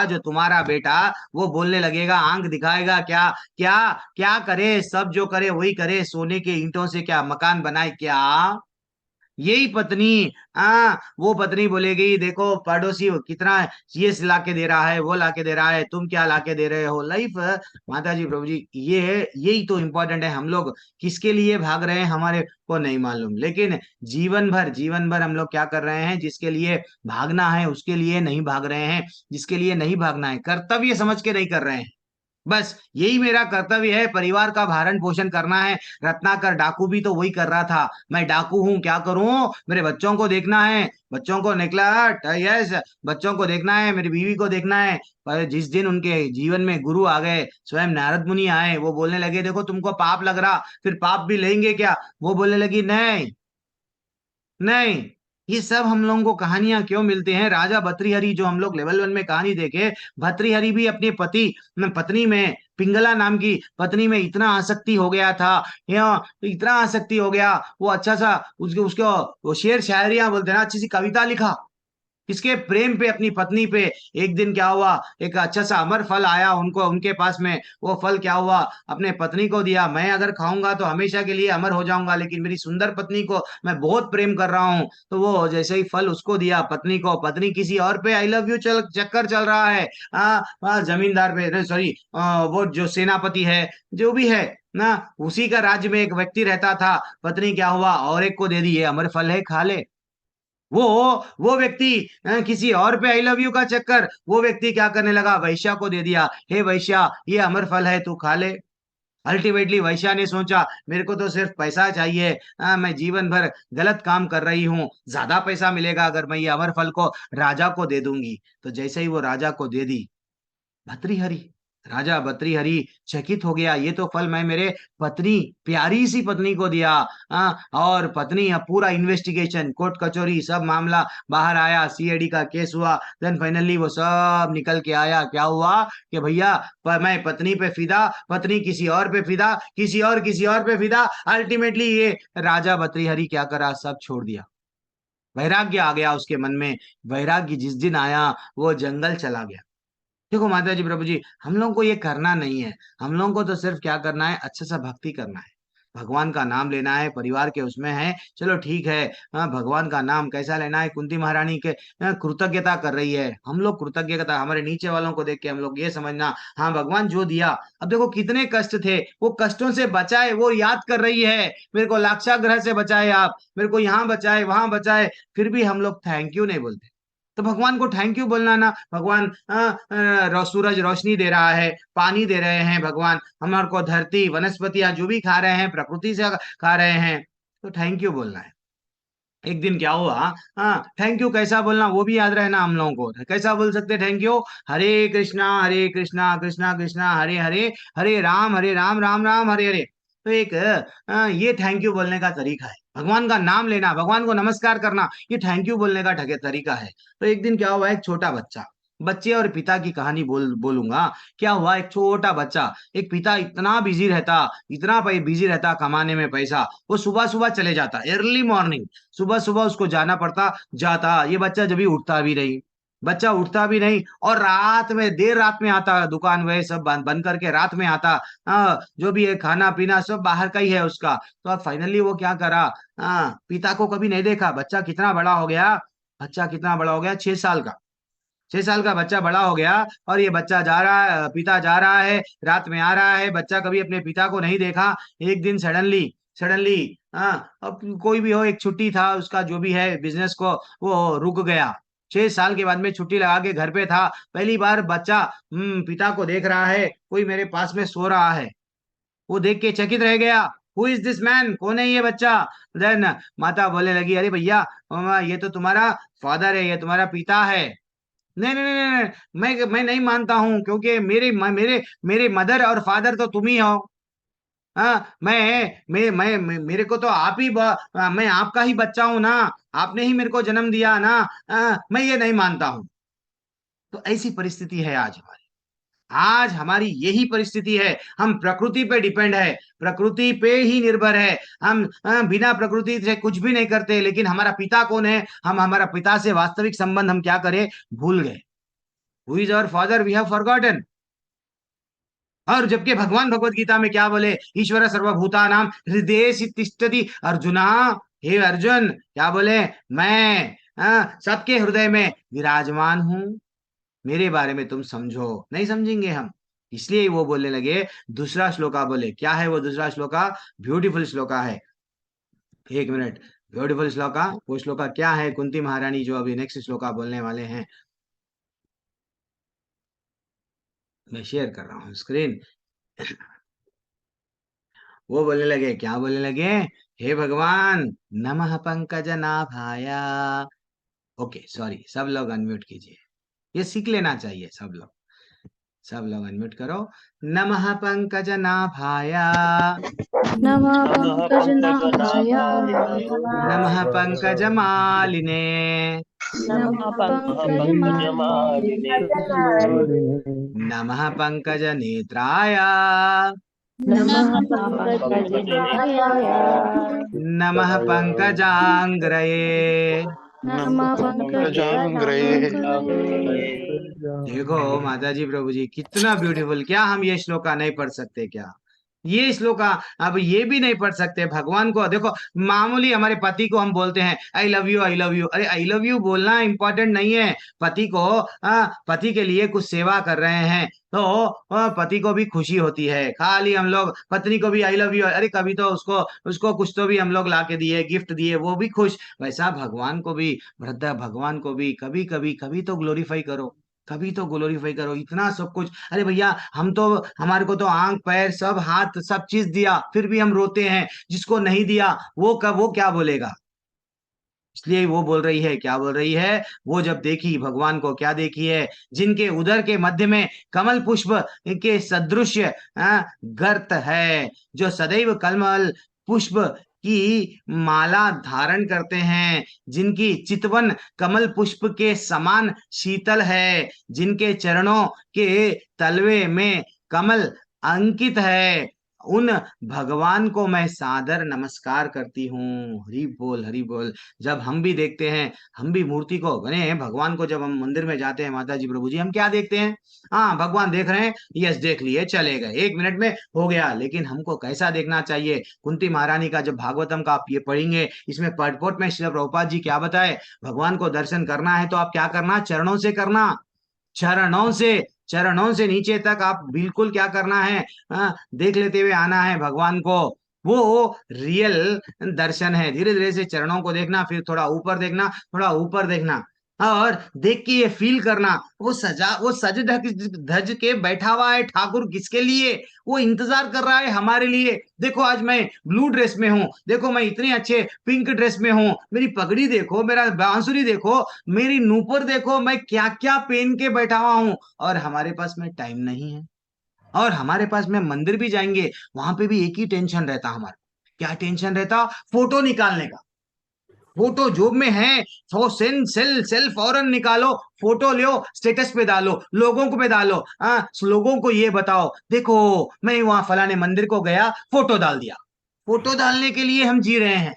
जो तुम्हारा बेटा, वो बोलने लगेगा, आंख दिखाएगा, क्या क्या क्या करे, सब जो करे वही करे, सोने के ईंटों से क्या मकान बनाए क्या। यही पत्नी, वो पत्नी बोलेगी, देखो पड़ोसी कितना ये ला के दे रहा है, वो ला के दे रहा है, तुम क्या ला के दे रहे हो। लाइफ, माता जी प्रभु जी, ये है, यही तो इम्पोर्टेंट है। हम लोग किसके लिए भाग रहे हैं हमारे को नहीं मालूम, लेकिन जीवन भर हम लोग क्या कर रहे हैं, जिसके लिए भागना है उसके लिए नहीं भाग रहे हैं, जिसके लिए नहीं भागना है कर्तव्य समझ के नहीं कर रहे हैं। बस यही मेरा कर्तव्य है, परिवार का भरण पोषण करना है। रत्नाकर डाकू भी तो वही कर रहा था, मैं डाकू हूं, क्या करूं, मेरे बच्चों को देखना है, बच्चों को निकला, यस, बच्चों को देखना है, मेरी बीवी को देखना है। पर जिस दिन उनके जीवन में गुरु आ गए, स्वयं नारद मुनि आए, वो बोलने लगे, देखो तुमको पाप लग रहा, फिर पाप भी लेंगे क्या? वो बोलने लगी, नहीं नहीं। ये सब हम लोगों को कहानियां क्यों मिलती हैं? राजा भतृहरि, जो हम लोग लेवल 1 में कहानी देखे, भतृहरि भी अपने पत्नी में, पिंगला नाम की पत्नी में इतना आसक्ति हो गया था, या इतना आसक्ति हो गया, वो अच्छा सा उसके उसको वो शेर शायरियां बोलते हैं ना, अच्छी सी कविता लिखा किसके प्रेम पे, अपनी पत्नी पे। एक दिन क्या हुआ, एक अच्छा सा अमर फल आया उनको, उनके पास में, वो फल क्या हुआ, अपने पत्नी को दिया, मैं अगर खाऊंगा तो हमेशा के लिए अमर हो जाऊंगा, लेकिन मेरी सुंदर पत्नी को मैं बहुत प्रेम कर रहा हूँ। तो वो जैसे ही फल उसको दिया पत्नी को, पत्नी किसी और पे आई लव यू चक्कर चल रहा है, जमींदार पे, सॉरी, वो जो सेनापति है, जो भी है ना, उसी का राज्य में एक व्यक्ति रहता था। पत्नी क्या हुआ, और एक को दे दी, ये अमर फल है, खा ले। वो वो व्यक्ति किसी और पे आई लव यू का चक्कर, वो व्यक्ति क्या करने लगा, वैश्या को दे दिया, हे वैश्या, ये अमर फल है, तू खा ले। अल्टीमेटली वैश्या ने सोचा, मेरे को तो सिर्फ पैसा चाहिए, मैं जीवन भर गलत काम कर रही हूँ, ज्यादा पैसा मिलेगा अगर मैं ये अमर फल को राजा को दे दूंगी। तो जैसे ही वो राजा को दे दी, भतृहरि राजा भर्तृहरि चकित हो गया, ये तो फल मैं मेरे पत्नी, प्यारी सी पत्नी को दिया। और पत्नी पूरा इन्वेस्टिगेशन, कोर्ट कचौरी सब मामला बाहर आया, सीआईडी का केस हुआ, देन फाइनली वो सब निकल के आया। क्या हुआ कि भैया मैं पत्नी पे फिदा, पत्नी किसी और पे फिदा, किसी और पे फिदा। अल्टीमेटली ये राजा भर्तृहरि क्या करा, सब छोड़ दिया। वैराग्य आ गया उसके मन में। वैराग्य जिस दिन आया वो जंगल चला गया। देखो माता जी, प्रभु जी, हम लोगों को ये करना नहीं है। हम लोगों को तो सिर्फ क्या करना है, अच्छा सा भक्ति करना है, भगवान का नाम लेना है, परिवार के उसमें है, चलो ठीक है। भगवान का नाम कैसा लेना है, कुंती महारानी के कृतज्ञता कर रही है, हम लोग कृतज्ञता, हमारे नीचे वालों को देख के हम लोग ये समझना, हाँ भगवान जो दिया। अब देखो कितने कष्ट थे, वो कष्टों से बचाए, वो याद कर रही है, मेरे को लाक्षागृह से बचाए आप, मेरे को यहाँ बचाए वहां बचाए, फिर भी हम लोग थैंक यू नहीं बोलते। तो भगवान को थैंक यू बोलना ना, भगवान सूरज रोशनी दे रहा है, पानी दे रहे हैं भगवान, हमारे को धरती वनस्पतियां जो भी खा रहे हैं प्रकृति से खा रहे हैं, तो थैंक यू बोलना है। एक दिन क्या हुआ, हाँ थैंक यू कैसा बोलना वो भी याद रहना हम लोगों को, कैसा बोल सकते थैंक यू, हरे कृष्णा कृष्णा कृष्णा हरे हरे, हरे राम राम राम हरे हरे। तो एक ये थैंक यू बोलने का तरीका है, भगवान का नाम लेना, भगवान को नमस्कार करना, ये थैंक यू बोलने का तरीका है। तो एक दिन क्या हुआ, एक छोटा बच्चा, बच्चे और पिता की कहानी बोलूंगा। क्या हुआ, एक छोटा बच्चा, एक पिता इतना बिजी रहता, इतना बिजी रहता कमाने में पैसा, वो सुबह सुबह चले जाता, अर्ली मॉर्निंग, सुबह सुबह उसको जाना पड़ता, जाता, ये बच्चा जब भी उठता भी नहीं, बच्चा उठता भी नहीं, और रात में देर रात में आता, दुकान वह सब बंद करके रात में आता। जो भी है खाना पीना सब बाहर का ही है उसका। तो अब फाइनली वो क्या करा, पिता को कभी नहीं देखा, बच्चा कितना बड़ा हो गया, बच्चा कितना बड़ा हो गया, 6 साल का, 6 साल का बच्चा बड़ा हो गया, और ये बच्चा जा रहा है, पिता जा रहा है, रात में आ रहा है, बच्चा कभी अपने पिता को नहीं देखा। एक दिन सडनली सडनली, हाँ अब कोई भी हो, एक छुट्टी था उसका जो भी है बिजनेस को, वो रुक गया। 6 साल के बाद में छुट्टी लगा के घर पे था, पहली बार बच्चा पिता को देख रहा है, कोई मेरे पास में सो रहा है। वो देख के चकित रह गया, हु इज दिस मैन, कौन है ये बच्चा। देन माता बोलने लगी, अरे भैया, ये तो तुम्हारा फादर है, ये तुम्हारा पिता है। नहीं नहीं नहीं नहीं, मैं नहीं मानता हूँ, क्योंकि मेरे मेरे मदर और फादर तो तुम ही हो। हाँ मेरे को तो आप ही मैं आपका ही बच्चा हूं ना, आपने ही मेरे को जन्म दिया ना। मैं ये नहीं मानता हूँ। तो ऐसी परिस्थिति है आज हमारी, आज हमारी यही परिस्थिति है। हम प्रकृति पे डिपेंड है, प्रकृति पे ही निर्भर है। हम बिना प्रकृति से कुछ भी नहीं करते, लेकिन हमारा पिता कौन है, हम हमारा पिता से वास्तविक संबंध हम क्या करें, भूल गए। Who is our father we have forgotten. और जबकि भगवान भगवत गीता में क्या बोले, ईश्वर सर्वभूतानां हृदय तिष्ठति अर्जुना, हे अर्जुन क्या बोले, मैं सबके हृदय में विराजमान हूं, मेरे बारे में तुम समझो, नहीं समझेंगे हम। इसलिए वो बोलने लगे, दूसरा श्लोका बोले, क्या है वो दूसरा श्लोका, ब्यूटीफुल श्लोका है, एक मिनट, ब्यूटीफुल श्लोका, वो श्लोका क्या है, कुंती महारानी जो अभी नेक्स्ट श्लोका बोलने वाले हैं, मैं शेयर कर रहा हूँ स्क्रीन। वो बोलने लगे, क्या बोलने लगे, हे भगवान, नमः पंकज नाभाया। ओके सॉरी, सब लोग अनम्यूट कीजिए, ये सीख लेना चाहिए सब लोग, सब लोग अनम्यूट करो। नमः पंकज नाभाया, नमः नमः पंकजनाभाय पंकजनाभाय नमः पंकज मालिने, नमः नमः पंकजमालिने पंकजमालिने नमः पंकज नेत्राय, नमः नमः पंकजनेत्राय पंकजनेत्राय नमः पंकजांग्रये। नमः नमः पंकजांग्रये पंकजांग्रये। देखो माता जी, प्रभु जी कितना ब्यूटीफुल, क्या हम ये श्लोका नहीं पढ़ सकते क्या, ये श्लोका, अब ये भी नहीं पढ़ सकते भगवान को। देखो मामूली हमारे पति को हम बोलते हैं I love you, I love you, अरे आई लव यू बोलना इंपॉर्टेंट नहीं है। पति को पति के लिए कुछ सेवा कर रहे हैं तो पति को भी खुशी होती है, खाली हम लोग पत्नी को भी आई लव यू, अरे कभी तो उसको उसको कुछ तो भी हम लोग ला के दिए, गिफ्ट दिए, वो भी खुश। वैसा भगवान को भी, वृद्ध भगवान को भी कभी कभी कभी तो ग्लोरीफाई करो, कभी तो ग्लोरीफाई करो, इतना सब कुछ। अरे भैया, हम तो, हमारे को तो आंख पैर सब हाथ सब चीज दिया, फिर भी हम रोते हैं, जिसको नहीं दिया वो कब, वो क्या बोलेगा। इसलिए वो बोल रही है, क्या बोल रही है, वो जब देखी भगवान को, क्या देखी है, जिनके उदर के मध्य में कमल पुष्प के सदृश गर्त है, जो सदैव कमल पुष्प की माला धारण करते हैं, जिनकी चितवन कमल पुष्प के समान शीतल है, जिनके चरणों के तलवे में कमल अंकित है, उन भगवान को मैं सादर नमस्कार करती हूँ। हरि बोल, हरि बोल। जब हम भी देखते हैं, हम भी मूर्ति को बने भगवान को, जब हम मंदिर में जाते हैं माता जी प्रभु जी, हम क्या देखते हैं, हाँ भगवान देख रहे हैं, यस देख लिए चले गए, 1 मिनट में हो गया। लेकिन हमको कैसा देखना चाहिए, कुंती महारानी का जब भागवतम का आप ये पढ़ेंगे, इसमें पटपोट में श्री प्रभुपाद जी क्या बताए, भगवान को दर्शन करना है तो आप क्या करना, चरणों से करना, चरणों से, चरणों से नीचे तक आप बिल्कुल क्या करना है, देख लेते हुए आना है भगवान को। वो रियल दर्शन है। धीरे धीरे से चरणों को देखना, फिर थोड़ा ऊपर देखना, थोड़ा ऊपर देखना, और देख के ये फील करना, वो सज धज धज के बैठा हुआ है ठाकुर, किसके लिए, वो इंतजार कर रहा है हमारे लिए। देखो आज मैं ब्लू ड्रेस में हूँ, देखो मैं इतने अच्छे पिंक ड्रेस में हूँ, मेरी पगड़ी देखो, मेरा बांसुरी देखो, मेरी नूपुर देखो, मैं क्या क्या पहन के बैठा हुआ हूँ, और हमारे पास में टाइम नहीं है। और हमारे पास में मंदिर भी जाएंगे, वहां पे भी एक ही टेंशन रहता हमारा, क्या टेंशन रहता, फोटो निकालने का। फोटो जोब में है, तो सेल फौरन निकालो, फोटो लो, स्टेटस पे डालो, लोगों को पे डालो, लोगों को ये बताओ, देखो मैं वहां फलाने मंदिर को गया, फोटो डाल दिया। फोटो डालने के लिए हम जी रहे हैं।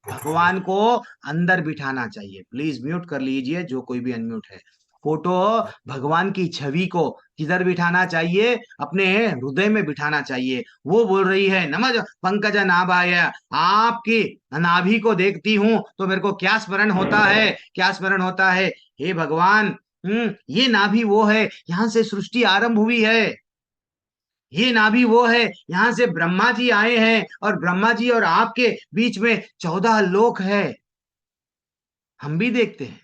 भगवान को अंदर बिठाना चाहिए। प्लीज म्यूट कर लीजिए जो कोई भी अनम्यूट है। फोटो, भगवान की छवि को किधर बिठाना चाहिए, अपने हृदय में बिठाना चाहिए। वो बोल रही है, नमज पंकज नाभाय, आपकी नाभि को देखती हूं तो मेरे को क्या स्मरण होता है, क्या स्मरण होता है, हे भगवान, ये नाभि वो है, यहां से सृष्टि आरंभ हुई है, ये नाभि वो है, यहां से ब्रह्मा जी आए हैं, और ब्रह्मा जी और आपके बीच में 14 लोक है। हम भी देखते हैं,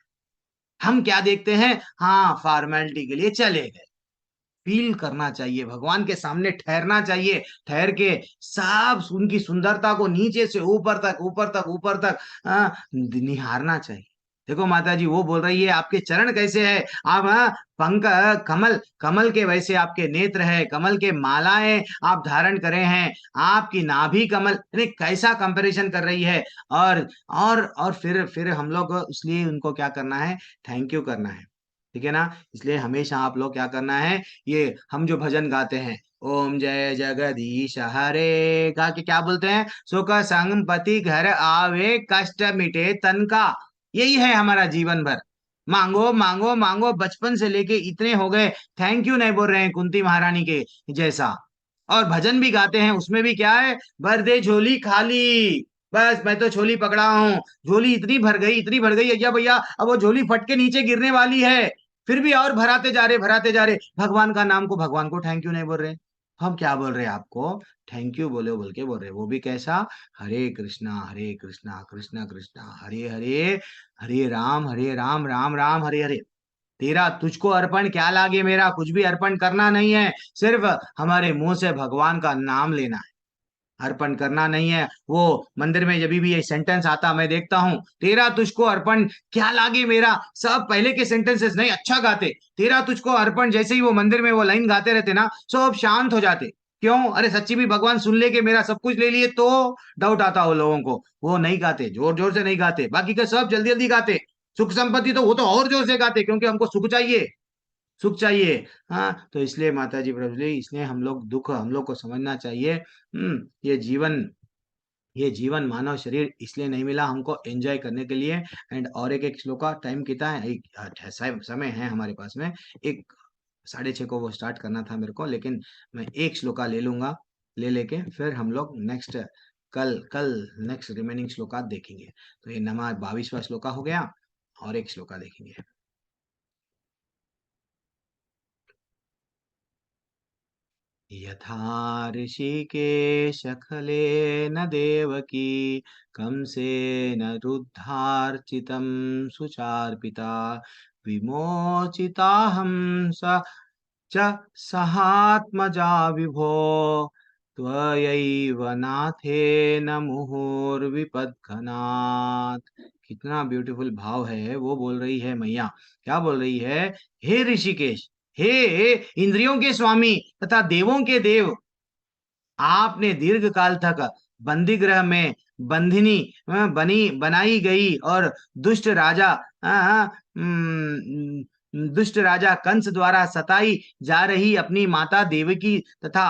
हम क्या देखते हैं, हाँ फॉर्मेलिटी के लिए चले गए। फील करना चाहिए, भगवान के सामने ठहरना चाहिए, ठहर के सब उनकी सुंदरता को नीचे से ऊपर तक, ऊपर तक, ऊपर तक निहारना चाहिए। देखो माता जी वो बोल रही है, आपके चरण कैसे है, आप पंक कमल, कमल के वैसे आपके नेत्र है, कमल के मालाएं आप धारण करे हैं, आपकी नाभि कमल, यानी कैसा कंपैरिजन कर रही है। और फिर हम लोग इसलिए उनको क्या करना है, थैंक यू करना है, ठीक है ना। इसलिए हमेशा आप लोग क्या करना है, ये हम जो भजन गाते हैं, ओम जय जगदीश हरे, गा के क्या बोलते हैं, सुख संपत्ति घर आवे, कष्ट मिटे तन का, यही है हमारा जीवन भर। मांगो मांगो मांगो, बचपन से लेके इतने हो गए, थैंक यू नहीं बोल रहे हैं कुंती महारानी के जैसा। और भजन भी गाते हैं, उसमें भी क्या है, भर दे झोली खाली, बस मैं तो झोली पकड़ा हूँ, झोली इतनी भर गई, इतनी भर गई, अय्या भैया अब वो झोली फट के नीचे गिरने वाली है, फिर भी और भराते जा रहे, भराते जा रहे, भगवान का नाम को, भगवान को थैंक यू नहीं बोल रहे। हम क्या बोल रहे हैं, आपको थैंक यू बोले बोल के बोल रहे, वो भी कैसा, हरे कृष्णा कृष्णा कृष्णा हरे हरे, हरे राम राम राम हरे हरे। तेरा तुझको अर्पण क्या लागे, मेरा कुछ भी अर्पण करना नहीं है, सिर्फ हमारे मुंह से भगवान का नाम लेना है, अर्पण करना नहीं है। वो मंदिर में जब भी ये सेंटेंस आता मैं देखता हूँ, तेरा तुझको अर्पण क्या लागे मेरा, सब पहले के सेंटेंसेस नहीं अच्छा गाते, तेरा तुझको अर्पण जैसे ही वो मंदिर में वो लाइन गाते रहते ना, सब शांत हो जाते। क्यों, अरे सच्ची भी भगवान सुन ले के मेरा सब कुछ ले लिए तो डाउट आता हो लोगों को। वो नहीं गाते, जोर जोर से नहीं गाते, बाकी का सब जल्दी जल्दी गाते। सुख संपत्ति तो वो तो और जोर से गाते, क्योंकि हमको सुख चाहिए, सुख चाहिए। हाँ तो इसलिए माता जी प्रभु जी, इसलिए हम लोग दुख हम लोग को समझना चाहिए। ये जीवन, ये जीवन मानव शरीर इसलिए नहीं मिला हमको एंजॉय करने के लिए। एंड और एक एक श्लोका, टाइम कितना है, एक समय है हमारे पास में, एक 6:30 को वो स्टार्ट करना था मेरे को, लेकिन मैं एक श्लोका ले लूंगा, ले लेके फिर हम लोग नेक्स्ट, कल कल नेक्स्ट रिमेनिंग श्लोका देखेंगे। तो ये नमा 22वां श्लोका हो गया, और एक श्लोका देखेंगे। यथा ऋषिकेश खलेन देवकी कंसेन रुद्धार्चितं सुचार्पिता, विमोचिताहं स च सहात्मजा विभो, त्वयैव नाथेन मुहुर्विपद्घनात्, कितना ब्यूटीफुल भाव है। वो बोल रही है मैया, क्या बोल रही है, हे ऋषिकेश, हे इंद्रियों के स्वामी तथा देवों के देव, आपने दीर्घ काल तक बंदी गृह में बंधिनी बनी बनाई गई और दुष्ट राजा दुष्ट राजा कंस द्वारा सताई जा रही अपनी माता देवकी तथा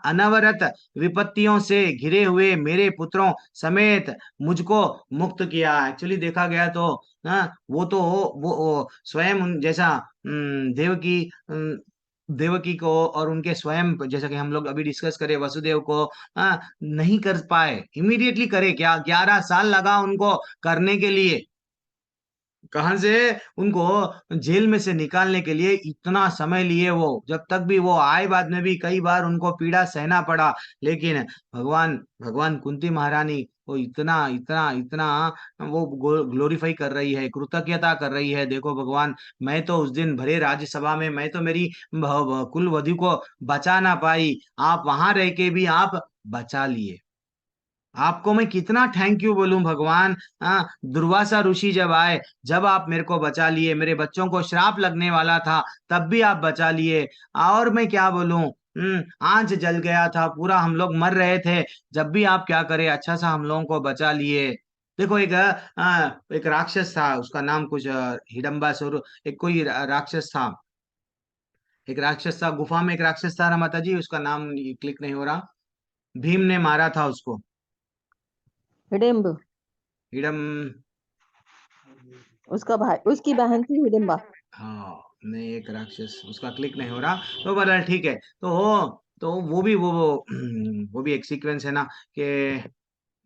अनवरत विपत्तियों से घिरे हुए मेरे पुत्रों समेत मुझको मुक्त किया। एक्चुअली देखा गया तो वो तो वो स्वयं जैसा देवकी देवकी को और उनके स्वयं, जैसा कि हम लोग अभी डिस्कस करें, वसुदेव को नहीं कर पाए, इमीडिएटली करे क्या, 11 साल लगा उनको करने के लिए। कहां से, उनको जेल में से निकालने के लिए इतना समय लिए वो, जब तक भी वो आए बाद में भी कई बार उनको पीड़ा सहना पड़ा। लेकिन भगवान भगवान कुंती महारानी वो इतना इतना इतना वो ग्लोरीफाई कर रही है, कृतज्ञता कर रही है। देखो भगवान, मैं तो उस दिन भरे राज्यसभा में, मैं तो मेरी कुल वधु को बचा ना पाई, आप वहां रह के भी आप बचा लिए। आपको मैं कितना थैंक यू बोलूं भगवान। दुर्वासा ऋषि जब आए, जब आप मेरे को बचा लिए, मेरे बच्चों को श्राप लगने वाला था तब भी आप बचा लिए। और मैं क्या बोलूं, आंच जल गया था पूरा, हम लोग मर रहे थे, जब भी आप क्या करे, अच्छा सा हम लोगों को बचा लिए। देखो एक राक्षस था, उसका नाम कुछ हिडम्बासुर, एक कोई राक्षस था, एक राक्षस था गुफा में, एक राक्षस था ना माता जी, उसका नाम क्लिक नहीं हो रहा। भीम ने मारा था उसको, हिडिंब, हिडम, उसका भाई, उसकी बहन थी हिडिंबा। हाँ नहीं, एक राक्षस, उसका क्लिक नहीं हो रहा। तो बहरहाल ठीक है। तो वो भी वो भी एक सीक्वेंस है ना, कि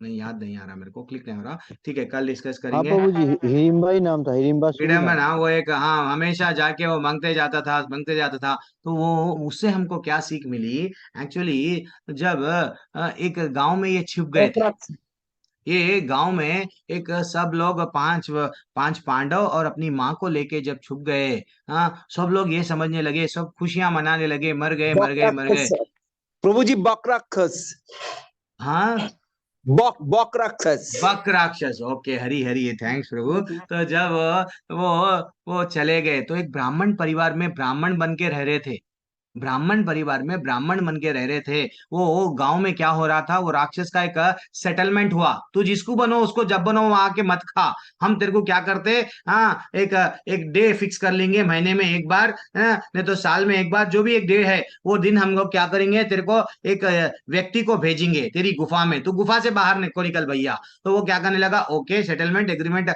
नहीं याद नहीं आ रहा मेरे को, क्लिक नहीं हो रहा। ठीक है, कल डिस्कस हाँ करेंगे। प्रभु जी, हिडिंबा ही नाम था, हिडिंबा सूरी नाम विडम्बना, था। वो एक, हाँ, हमेशा जाके वो मांगते जाता था, मांगते जाता था। तो वो उससे हमको क्या सीख मिली, एक्चुअली जब एक गांव में ये छिप गए थे, बॉक्राक्स। ये गांव में एक सब लोग, पांच पांच पांडव और अपनी माँ को लेके जब छुप गए, हाँ, सब लोग ये समझने लगे, सब खुशियां मनाने लगे, मर गए मर गए मर गए। बॉक्राक्स प्रभु जी, बॉक्राक्स। हाँ, बॉक्राक्स। बक राक्षस, ओके, हरी हरी, थैंक्स प्रभु। तो जब वो वो चले गए, तो एक ब्राह्मण परिवार में ब्राह्मण बन के रह रहे थे, ब्राह्मण परिवार में ब्राह्मण बन के रह रहे थे। वो गांव में क्या हो रहा था, वो राक्षस का एक सेटलमेंट हुआ, तू जिसको बनो उसको जब बनो वहां आके मत खा, हम तेरे को क्या करते, हाँ, एक डे फिक्स कर लेंगे, महीने में एक बार, नहीं तो साल में एक बार, जो भी एक डे है, वो दिन हम लोग क्या करेंगे, तेरे को एक व्यक्ति को भेजेंगे तेरी गुफा में, तू गुफा से बाहर निकल भैया। तो वो क्या करने लगा, ओके, सेटलमेंट एग्रीमेंट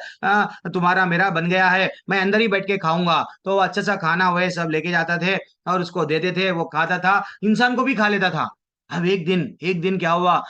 तुम्हारा मेरा बन गया है, मैं अंदर ही बैठ के खाऊंगा। तो वो अच्छा सा खाना वह सब लेके जाता थे और उसको देते थे, वो खाता था, इंसान को भी खा लेता था। अब एक दिन क्या हुआ,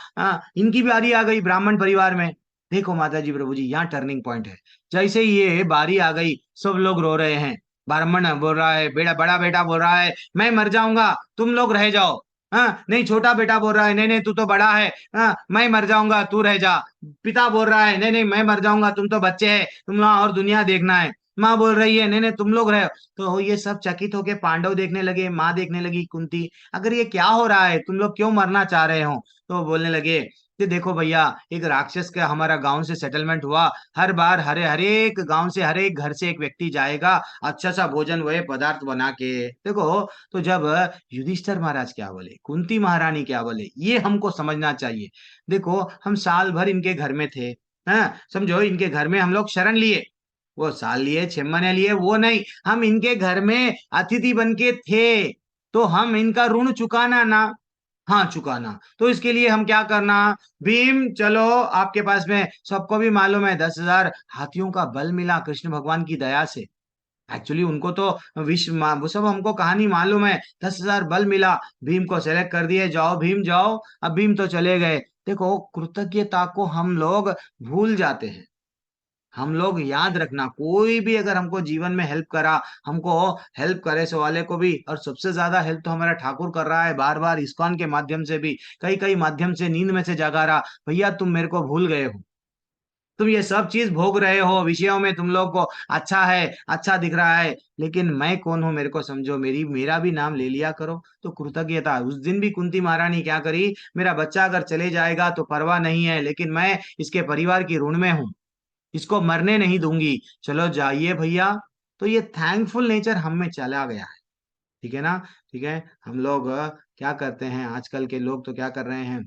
इनकी बारी आ गई ब्राह्मण परिवार में। देखो माता जी, प्रभु जी, यहाँ टर्निंग पॉइंट है। जैसे ही ये बारी आ गई, सब लोग रो रहे हैं। ब्राह्मण बोल रहा है, बेटा, बड़ा बेटा बोल रहा है, मैं मर जाऊंगा, तुम लोग रह जाओ। हाँ, नहीं, छोटा बेटा बोल रहा है, नहीं नहीं, तू तो बड़ा है, हाँ, मैं मर जाऊंगा, तू रह जा। पिता बोल रहा है, नहीं नहीं, मैं मर जाऊंगा, तुम तो बच्चे हैं, तुम लोग और दुनिया देखना है। माँ बोल रही है, नहीं नहीं, तुम लोग रहो। तो ये सब चकित होके पांडव देखने लगे, माँ देखने लगी, कुंती, अगर ये क्या हो रहा है, तुम लोग क्यों मरना चाह रहे हो। तो बोलने लगे कि देखो भैया, एक राक्षस का हमारा गांव से सेटलमेंट हुआ, हर बार हरे हरेक गांव से, हर एक घर से एक व्यक्ति जाएगा, अच्छा सा भोजन वह पदार्थ बना के। देखो, तो जब युधिष्ठिर महाराज क्या बोले, कुंती महारानी क्या बोले, ये हमको समझना चाहिए। देखो, हम साल भर इनके घर में थे, हाँ, समझो, इनके घर में हम लोग शरण लिए, वो साल लिए, 6 महीने लिए, वो नहीं, हम इनके घर में अतिथि बन के थे, तो हम इनका ऋण चुकाना ना, हाँ चुकाना। तो इसके लिए हम क्या करना, भीम चलो, आपके पास में सबको भी मालूम है 10,000 हाथियों का बल मिला कृष्ण भगवान की दया से। एक्चुअली उनको तो वो सब हमको कहानी मालूम है, 10,000 बल मिला, भीम को सेलेक्ट कर दिए, जाओ भीम जाओ। अब भीम तो चले गए। देखो, कृतज्ञता को हम लोग भूल जाते हैं। हम लोग याद रखना, कोई भी अगर हमको जीवन में हेल्प करा, हमको हेल्प करे सो वाले को भी, और सबसे ज्यादा हेल्प तो हमारा ठाकुर कर रहा है, बार बार इस्कॉन के माध्यम से भी, कई कई माध्यम से नींद में से जगा रहा, भैया तुम मेरे को भूल गए हो, तुम ये सब चीज भोग रहे हो, विषयों में तुम लोग को अच्छा है, अच्छा दिख रहा है, लेकिन मैं कौन हूं मेरे को समझो, मेरा भी नाम ले लिया करो। तो कृतज्ञता, उस दिन भी कुंती महारानी क्या करी, मेरा बच्चा अगर चले जाएगा तो परवाह नहीं है, लेकिन मैं इसके परिवार की ऋण में हूँ, इसको मरने नहीं दूंगी, चलो जाइए भैया। तो ये थैंकफुल नेचर हम में चला गया है, ठीक है ना। ठीक है, हम लोग क्या करते हैं, आजकल के लोग तो क्या कर रहे हैं,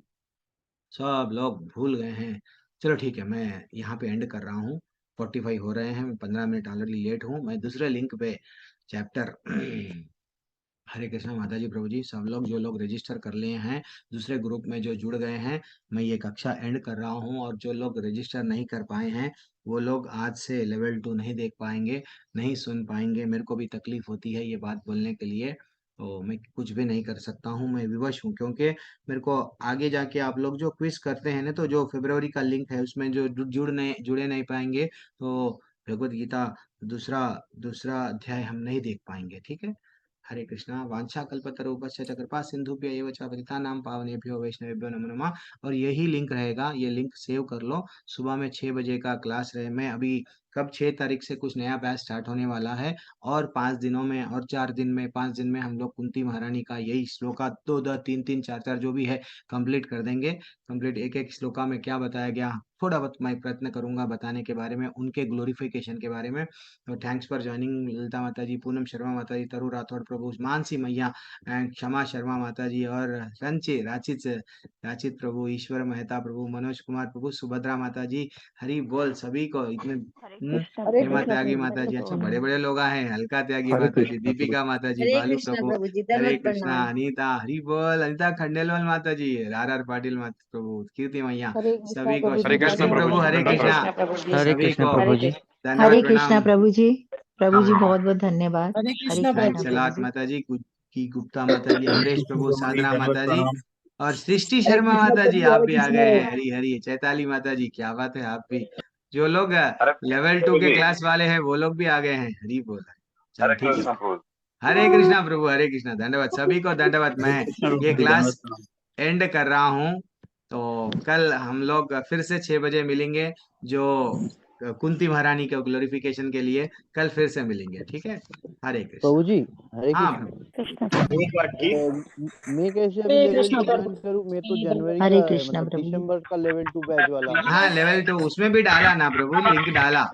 सब लोग भूल गए हैं। चलो ठीक है, मैं यहाँ पे एंड कर रहा हूँ। 45 हो रहे हैं, मैं 15 मिनट ऑलरेडी लेट हूँ। मैं दूसरे लिंक पे चैप्टर हरे कृष्णा माता जी प्रभु जी, सब लोग जो लोग रजिस्टर कर लिए हैं, दूसरे ग्रुप में जो जुड़ गए हैं, मैं ये कक्षा एंड कर रहा हूँ। और जो लोग रजिस्टर नहीं कर पाए हैं, वो लोग आज से लेवल 2 नहीं देख पाएंगे, नहीं सुन पाएंगे। मेरे को भी तकलीफ होती है ये बात बोलने के लिए, तो मैं कुछ भी नहीं कर सकता हूँ, मैं विवश हूँ। क्योंकि मेरे को आगे जाके आप लोग जो क्विज करते हैं ना, तो जो फरवरी का लिंक है उसमें जो जुड़े नहीं पाएंगे, तो भगवत गीता दूसरा दूसरा अध्याय हम नहीं देख पाएंगे, ठीक है। हरे कृष्णा। वांछा कल्पतरुभ्यश्च च कृपा सिंधुभ्य एव च पतितानां पावनेभ्यो वैष्णवेभ्यो नमो नमः। और यही लिंक रहेगा, ये लिंक सेव कर लो। सुबह में 6 बजे का क्लास रहे। मैं अभी कब 6 तारीख से कुछ नया बैच स्टार्ट होने वाला है, और 5 दिनों में और 4 दिन में 5 दिन में हम लोग कुंती महारानी का यही श्लोका 2-2 3-3 4-4 जो भी है कंप्लीट कर देंगे। कंप्लीट एक एक श्लोका में क्या बताया गया, थोड़ा बहुत मैं प्रयत्न करूंगा बताने के बारे में, उनके ग्लोरिफिकेशन के बारे में। तो थैंक्स फॉर ज्वाइनिंग ललिता माता जी, पूनम शर्मा माता जी, तरु राठौड़ प्रभु, मानसी मैया एंड क्षमा शर्मा माता जी, और रंचे राचित प्रभु, ईश्वर मेहता प्रभु, मनोज कुमार प्रभु, सुभद्रा माता जी। हरि बोल सभी को। इतने हरे हेमा कृष्णा त्यागी प्रभु माता जी। जी, अच्छा बड़े बड़े लोग आए हैं। अलका त्यागी हरे माता जी, कृष्णा प्रभु दीपिका माता जी, हरे बालू कृष्णा प्रभु, प्रभु जी, हरे दंडवत कृष्णा, प्रणाम। अनीता हरि बोल, अनीता खंडेलवाल माता जी, आर पाटिल माता प्रभु, कीर्ति मैया, हरे कृष्णा सभी को प्रभु जी, हरे शंकर कृष्ण सिंह प्रभु प्रभु, जी, हरे दंडवत कृष्णा प्रणाम। कृष्णा प्रभु जी। हरे सभी कृष्णा को प्रभु जी धन्यवाद हरे प्रणाम। कृष्णा प्रभु जी। प्रभु जी हाँ, बहुत बहुत धन्यवाद। हरे हरे कृष्णा कृष्णा प्रभु जी। प्रभु चलाक जी। माता जी, की गुप्ता माता जी, अमरेश प्रभु, मुरली साधना दंडवत माता जी, प्रणाम। और सृष्टि हरे शर्मा कृष्णा माता जी, प्रभु, आप हरे भी आ कृष्णा। गए हैं। हरी हरी, चैताली माता जी, क्या बात है, आप भी। जो लोग हरे लेवल 2 प्रभु के जी, क्लास वाले हैं, वो लोग भी आ गए हैं। हरी बोल। चलो हरे ठीक है। कृष्ण प्रभु। हरे कृष्णा प्रभु, हरे कृष्णा, धन्यवाद सभी को, धन्यवाद। हरे मैं कृष्ण ये प्रभु जी, दंडवत क्लास प्रणाम। एंड कर रहा हूँ। तो कल हम लोग फिर से 6 बजे मिलेंगे, जो कुंती महारानी के ग्लोरिफिकेशन के लिए कल फिर से मिलेंगे, ठीक है। हरे प्रभु कृष्णा। जी हरे हाँ कृष्णा। प्रभु। कृष्णा प्रभु। एक बार ठीक। मैं कैसे अभी हरे लेवल कृष्णा 2 प्रभु ज्वाइन करूँ? मैं तो जनवरी हरे का कृष्णा मतलब प्रभु जी। दिसंबर का लेवल 2 बैच वाला हूँ। हाँ, लेवल 2 उसमें भी डाला ना प्रभु, लिंक डाला।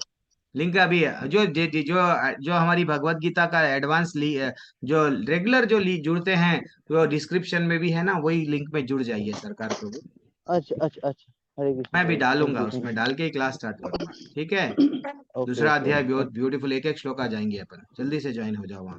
लिंक अभी जो हमारी भगवत गीता का एडवांस जो रेगुलर जुड़ते हैं, वो डिस्क्रिप्शन में भी है ना, वही लिंक में जुड़ जाइए सरकार प्रभु। अच्छा अच्छा अच्छा। हरे कृष्णा मैं भी प्रभु जी, डालूंगा, थैंक उसमें डाल के ही क्लास स्टार्ट करूंगा, ठीक है। यू। ओके दूसरा ओके अध्याय ओके। बहुत ब्यूटीफुल, एक एक श्लोक आ जाएंगे अपन, जल्दी से ज्वाइन हो जाओ वहां पे।